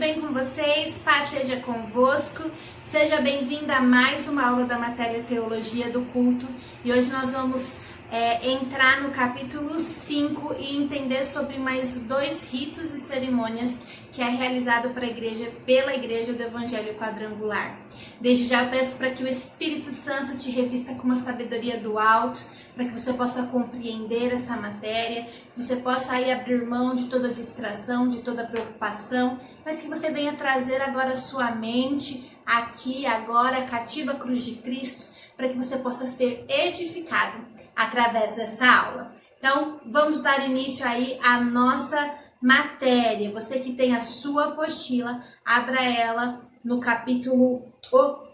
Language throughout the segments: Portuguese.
bem com vocês? Paz seja convosco. Seja bem-vinda a mais uma aula da matéria Teologia do Culto. E hoje nós vamos entrar no capítulo 5 e entender sobre mais 2 ritos e cerimônias que é realizado pela igreja do Evangelho Quadrangular. Desde já eu peço para que o Espírito Santo te revista com uma sabedoria do alto, para que você possa compreender essa matéria, que você possa aí abrir mão de toda distração, de toda preocupação, mas que você venha trazer agora a sua mente aqui, agora, cativa a cruz de Cristo, para que você possa ser edificado através dessa aula. Então, vamos dar início aí à nossa matéria. Você que tem a sua apostila, abra ela no capítulo,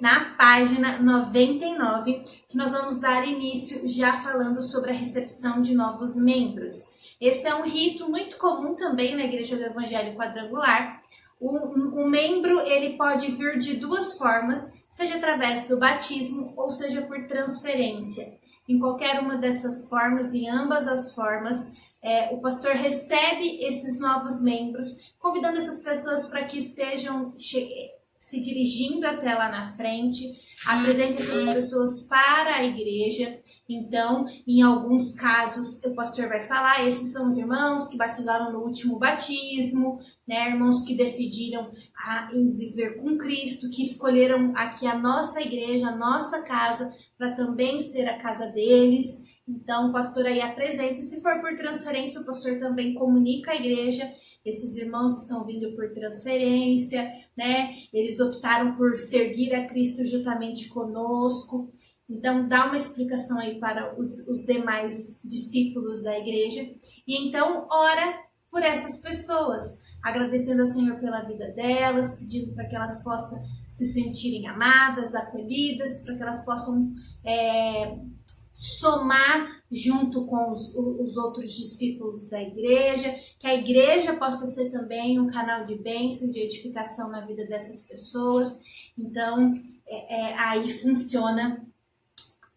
na página 99, que nós vamos dar início já falando sobre a recepção de novos membros. Esse é um rito muito comum também na Igreja do Evangelho Quadrangular. O membro ele pode vir de 2 formas, seja através do batismo ou seja por transferência. Em qualquer uma dessas formas, em ambas as formas, o pastor recebe esses novos membros, convidando essas pessoas para que estejam se dirigindo até lá na frente, apresenta essas pessoas para a igreja. Então, em alguns casos, o pastor vai falar, esses são os irmãos que batizaram no último batismo, né? Irmãos que decidiram em viver com Cristo, que escolheram aqui a nossa igreja, a nossa casa, para também ser a casa deles. Então, o pastor aí apresenta, se for por transferência, o pastor também comunica à igreja, esses irmãos estão vindo por transferência, né? Eles optaram por servir a Cristo juntamente conosco. Então, dá uma explicação aí para os demais discípulos da igreja. E então, ora por essas pessoas, agradecendo ao Senhor pela vida delas, pedindo para que elas possam se sentirem amadas, acolhidas, para que elas possam somar junto com os outros discípulos da igreja, que a igreja possa ser também um canal de bênção, de edificação na vida dessas pessoas. Então, aí funciona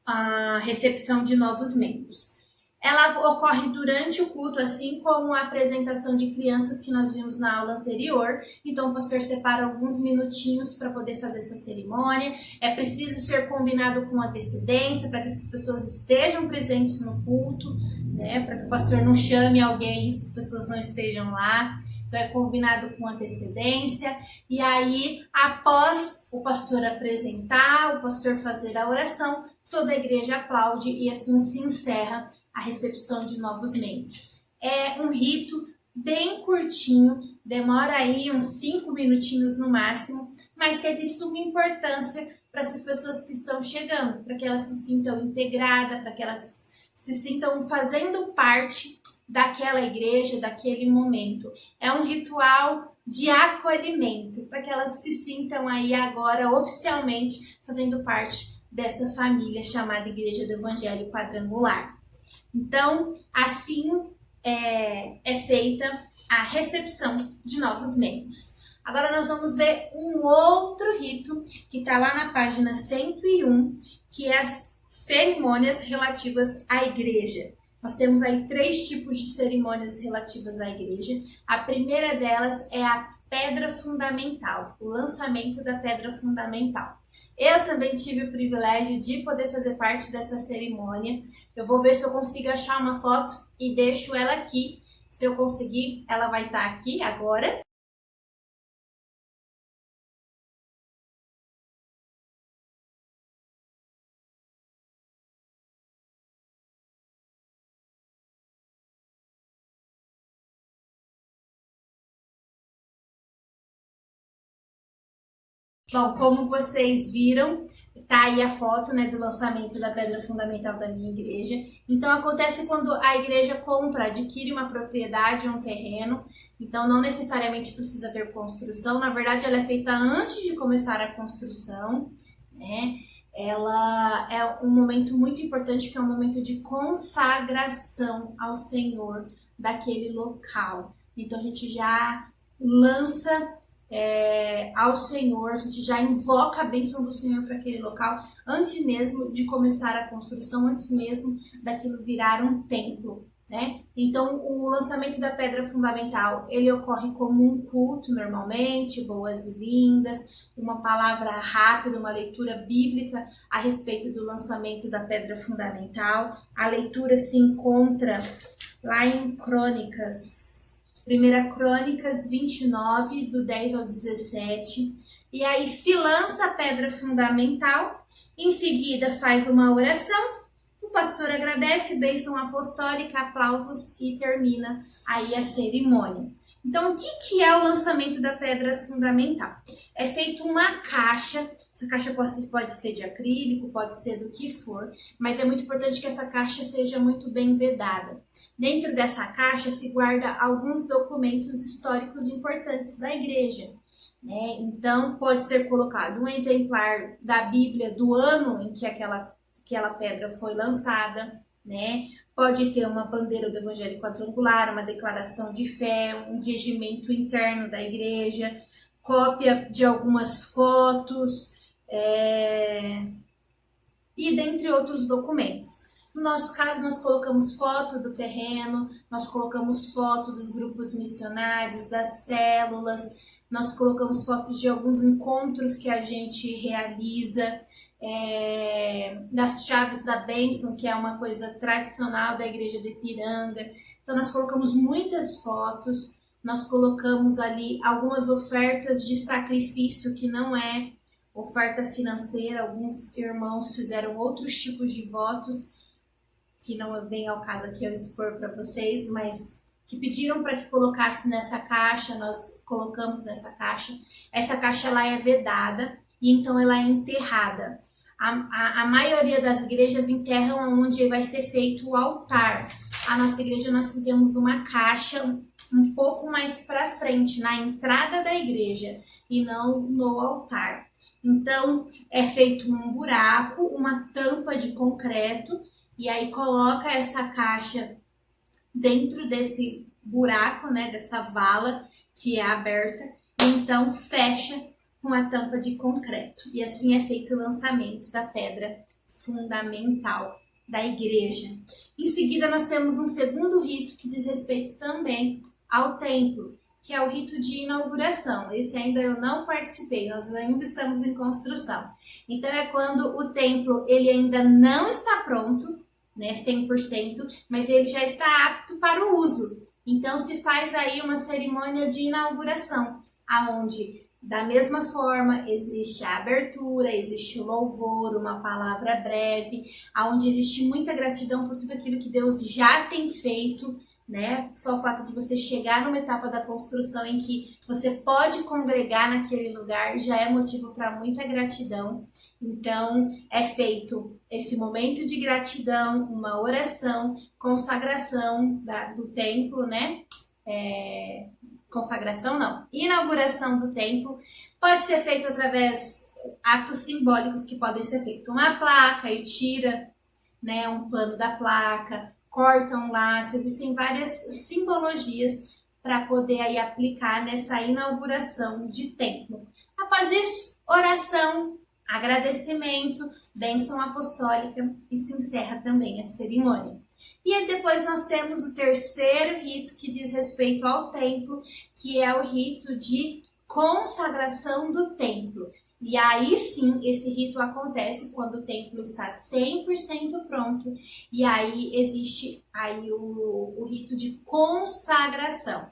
a recepção de novos membros. Ela ocorre durante o culto, assim como a apresentação de crianças que nós vimos na aula anterior. Então, o pastor separa alguns minutinhos para poder fazer essa cerimônia. É preciso ser combinado com antecedência para que essas pessoas estejam presentes no culto, né? Para que o pastor não chame alguém e essas pessoas não estejam lá. Então, é combinado com antecedência. E aí, após o pastor apresentar, o pastor fazer a oração, toda a igreja aplaude e assim se encerra a recepção de novos membros. É um rito bem curtinho, demora aí uns 5 minutinhos no máximo, mas que é de suma importância para essas pessoas que estão chegando, para que elas se sintam integradas, para que elas se sintam fazendo parte daquela igreja, daquele momento. É um ritual de acolhimento, para que elas se sintam aí agora oficialmente fazendo parte dessa família chamada Igreja do Evangelho Quadrangular. Então, assim é feita a recepção de novos membros. Agora nós vamos ver um outro rito que está lá na página 101, que é as cerimônias relativas à igreja. Nós temos aí 3 tipos de cerimônias relativas à igreja. A primeira delas é a pedra fundamental, o lançamento da pedra fundamental. Eu também tive o privilégio de poder fazer parte dessa cerimônia. Eu vou ver se eu consigo achar uma foto e deixo ela aqui. Se eu conseguir, ela vai estar aqui agora. Bom, como vocês viram, tá aí a foto, né, do lançamento da pedra fundamental da minha igreja. Então, acontece quando a igreja adquire uma propriedade, um terreno. Então, não necessariamente precisa ter construção. Na verdade, ela é feita antes de começar a construção, né? Ela é um momento muito importante, que é um momento de consagração ao Senhor daquele local. Então, a gente já lança ao Senhor, a gente já invoca a bênção do Senhor para aquele local antes mesmo de começar a construção, antes mesmo daquilo virar um templo. né? Então, o lançamento da pedra fundamental, ele ocorre como um culto normalmente, boas-vindas, uma palavra rápida, uma leitura bíblica a respeito do lançamento da pedra fundamental. A leitura se encontra lá em Crônicas, 1 Crônicas 29, do 10 ao 17. E aí se lança a pedra fundamental, em seguida faz uma oração, o pastor agradece, bênção apostólica, aplausos e termina aí a cerimônia. Então, o que é o lançamento da pedra fundamental? É feito uma caixa, essa caixa pode ser de acrílico, pode ser do que for, mas é muito importante que essa caixa seja muito bem vedada. Dentro dessa caixa se guarda alguns documentos históricos importantes da igreja, né? Então, pode ser colocado um exemplar da Bíblia do ano em que aquela pedra foi lançada, né? Pode ter uma bandeira do Evangelho Quadrangular, uma declaração de fé, um regimento interno da igreja, cópia de algumas fotos, e dentre outros documentos. No nosso caso, nós colocamos foto do terreno, nós colocamos foto dos grupos missionários, das células, nós colocamos fotos de alguns encontros que a gente realiza, das chaves da bênção, que é uma coisa tradicional da igreja de Ipiranga. Então nós colocamos muitas fotos, nós colocamos ali algumas ofertas de sacrifício que não é oferta financeira. Alguns irmãos fizeram outros tipos de votos que não vem ao caso aqui eu expor para vocês, mas que pediram para que colocasse nessa caixa. Nós colocamos nessa caixa. Essa caixa ela é vedada e então ela é enterrada. A maioria das igrejas enterram onde vai ser feito o altar. A nossa igreja nós fizemos uma caixa um pouco mais para frente, na entrada da igreja e não no altar. Então é feito um buraco, uma tampa de concreto e aí coloca essa caixa dentro desse buraco, né, dessa vala que é aberta, e então fecha com a tampa de concreto. E assim é feito o lançamento da pedra fundamental da igreja. Em seguida, nós temos um segundo rito que diz respeito também ao templo, que é o rito de inauguração. Esse ainda eu não participei, nós ainda estamos em construção. Então é quando o templo ele ainda não está pronto, né, 100%, mas ele já está apto para o uso. Então se faz aí uma cerimônia de inauguração, aonde da mesma forma existe a abertura, existe o louvor, uma palavra breve, aonde existe muita gratidão por tudo aquilo que Deus já tem feito, né? Só o fato de você chegar numa etapa da construção em que você pode congregar naquele lugar já é motivo para muita gratidão. Então, é feito esse momento de gratidão, uma oração, consagração do templo, né? Consagração não, inauguração do templo. Pode ser feito através de atos simbólicos que podem ser feitos. Uma placa e tira, né, um plano da placa, corta um laço. Existem várias simbologias para poder aí aplicar nessa inauguração de templo. Após isso, oração, agradecimento, bênção apostólica e se encerra também a cerimônia. E aí depois nós temos o terceiro rito que diz respeito ao templo, que é o rito de consagração do templo. E aí sim, esse rito acontece quando o templo está 100% pronto, e aí existe aí o rito de consagração.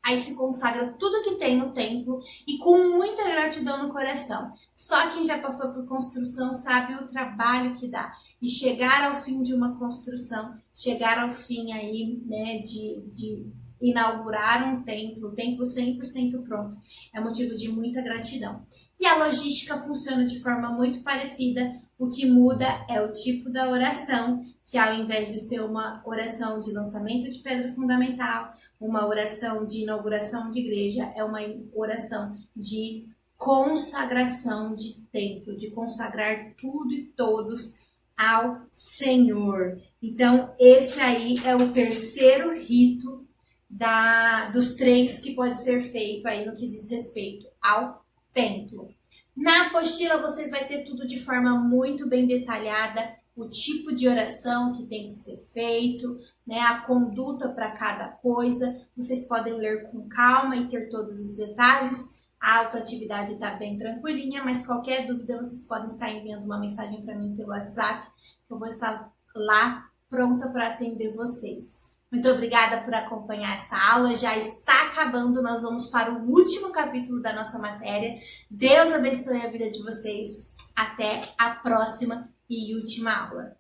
Aí se consagra tudo que tem no templo e com muita gratidão no coração. Só quem já passou por construção sabe o trabalho que dá. E chegar ao fim de uma construção, chegar ao fim aí, né, de inaugurar um templo, o templo 100% pronto, é motivo de muita gratidão. E a logística funciona de forma muito parecida, o que muda é o tipo da oração, que ao invés de ser uma oração de lançamento de pedra fundamental, uma oração de inauguração de igreja, é uma oração de consagração de templo, de consagrar tudo e todos ao Senhor. Então, esse aí é o terceiro rito dos 3 que pode ser feito aí no que diz respeito ao templo. Na apostila vocês vão ter tudo de forma muito bem detalhada, o tipo de oração que tem que ser feito, né, a conduta para cada coisa. Vocês podem ler com calma e ter todos os detalhes. A autoatividade está bem tranquilinha, mas qualquer dúvida vocês podem estar enviando uma mensagem para mim pelo WhatsApp. Eu vou estar lá pronta para atender vocês. Muito obrigada por acompanhar essa aula. Já está acabando, nós vamos para o último capítulo da nossa matéria. Deus abençoe a vida de vocês. Até a próxima e última aula.